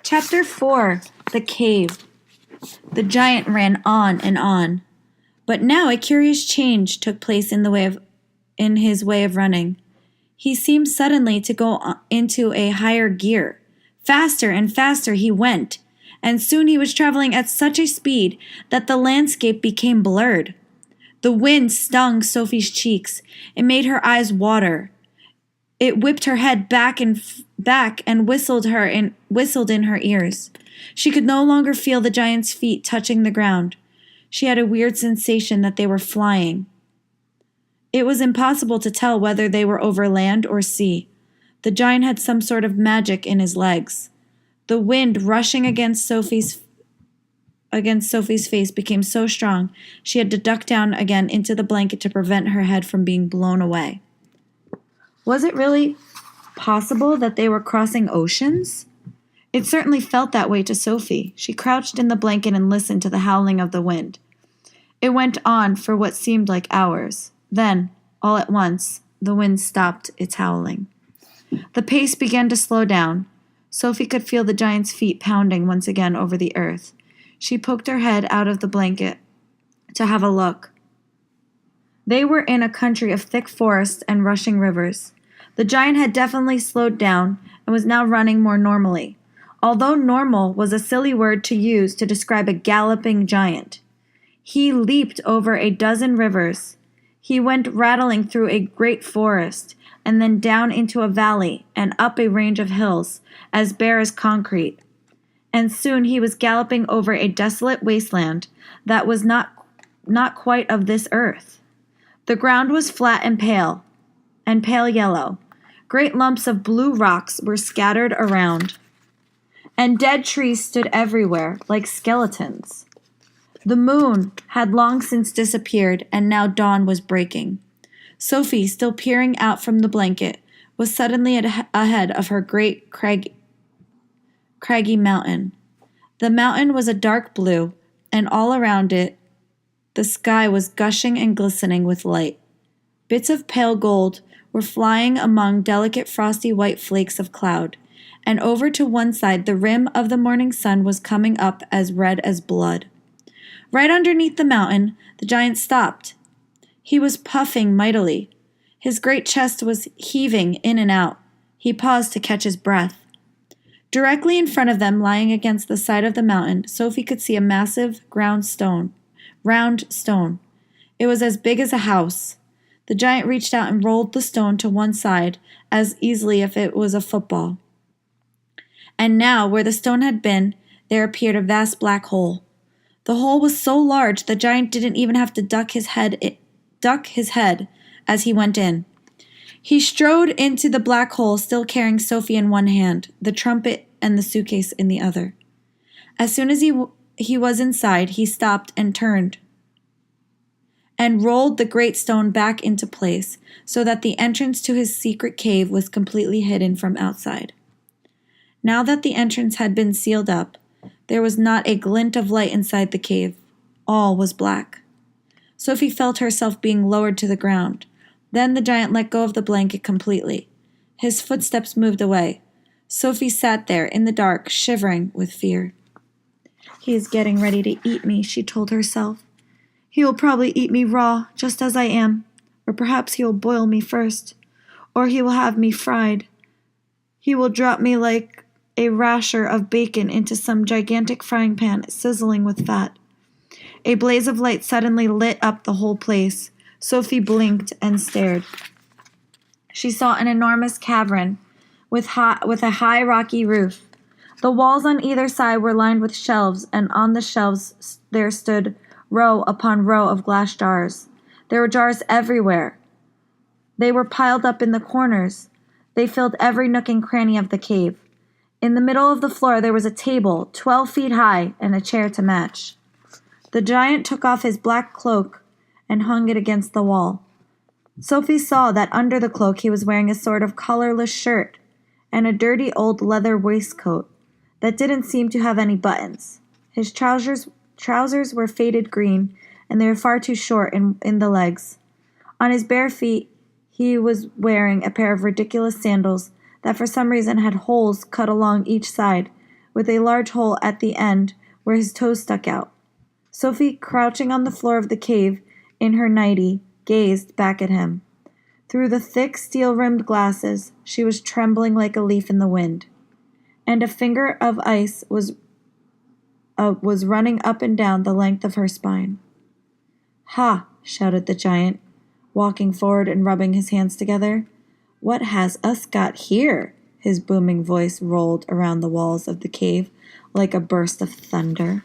Chapter 4. The Cave. The giant ran on and on. But now a curious change took place in his way of running. He seemed suddenly to go into a higher gear. Faster and faster he went, and soon he was traveling at such a speed that the landscape became blurred. The wind stung Sophie's cheeks. It made her eyes water. It whipped her head back and whistled in her ears. She could no longer feel the giant's feet touching the ground. She had a weird sensation that they were flying. It was impossible to tell whether they were over land or sea. The giant had some sort of magic in his legs. The wind rushing against Sophie's face became so strong she had to duck down again into the blanket to prevent her head from being blown away. Was it really possible that they were crossing oceans? It certainly felt that way to Sophie. She crouched in the blanket and listened to the howling of the wind. It went on for what seemed like hours. Then, all at once, the wind stopped its howling. The pace began to slow down. Sophie could feel the giant's feet pounding once again over the earth. She poked her head out of the blanket to have a look. They were in a country of thick forests and rushing rivers. The giant had definitely slowed down and was now running more normally, although normal was a silly word to use to describe a galloping giant. He leaped over a dozen rivers. He went rattling through a great forest, and then down into a valley and up a range of hills, as bare as concrete. And soon he was galloping over a desolate wasteland that was not quite of this earth. The ground was flat and pale yellow. Great lumps of blue rocks were scattered around, and dead trees stood everywhere like skeletons. The moon had long since disappeared, and now dawn was breaking. Sophie, still peering out from the blanket, was suddenly ahead of her great craggy mountain. The mountain was a dark blue, and all around it the sky was gushing and glistening with light. Bits of pale gold were flying among delicate frosty white flakes of cloud, and over to one side the rim of the morning sun was coming up as red as blood. Right underneath the mountain, the giant stopped. He was puffing mightily. His great chest was heaving in and out. He paused to catch his breath. Directly in front of them, lying against the side of the mountain, Sophie could see a massive round stone. It was as big as a house. The giant reached out and rolled the stone to one side as easily if it was a football. And now, where the stone had been, there appeared a vast black hole. The hole was so large the giant didn't even have to duck his head as he went in. He strode into the black hole, still carrying Sophie in one hand, the trumpet and the suitcase in the other. As soon as he was inside, he stopped and turned and rolled the great stone back into place so that the entrance to his secret cave was completely hidden from outside. Now that the entrance had been sealed up, there was not a glint of light inside the cave. All was black. Sophie felt herself being lowered to the ground. Then the giant let go of the blanket completely. His footsteps moved away. Sophie sat there in the dark, shivering with fear. "He is getting ready to eat me," she told herself. "He will probably eat me raw, just as I am. Or perhaps he will boil me first. Or he will have me fried. He will drop me like a rasher of bacon into some gigantic frying pan sizzling with fat." A blaze of light suddenly lit up the whole place. Sophie blinked and stared. She saw an enormous cavern with a high rocky roof. The walls on either side were lined with shelves, and on the shelves there stood row upon row of glass jars. There were jars everywhere. They were piled up in the corners. They filled every nook and cranny of the cave. In the middle of the floor there was a table 12 feet high and a chair to match. The giant took off his black cloak and hung it against the wall. Sophie saw that under the cloak he was wearing a sort of colorless shirt and a dirty old leather waistcoat that didn't seem to have any buttons. His trousers were faded green, and they were far too short in the legs. On his bare feet he was wearing a pair of ridiculous sandals that for some reason had holes cut along each side, with a large hole at the end where his toes stuck out. Sophie, crouching on the floor of the cave in her nightie, gazed back at him. Through the thick steel-rimmed glasses, she was trembling like a leaf in the wind, and a finger of ice was running up and down the length of her spine. "Ha!" shouted the giant, walking forward and rubbing his hands together. "What has us got here?" His booming voice rolled around the walls of the cave like a burst of thunder.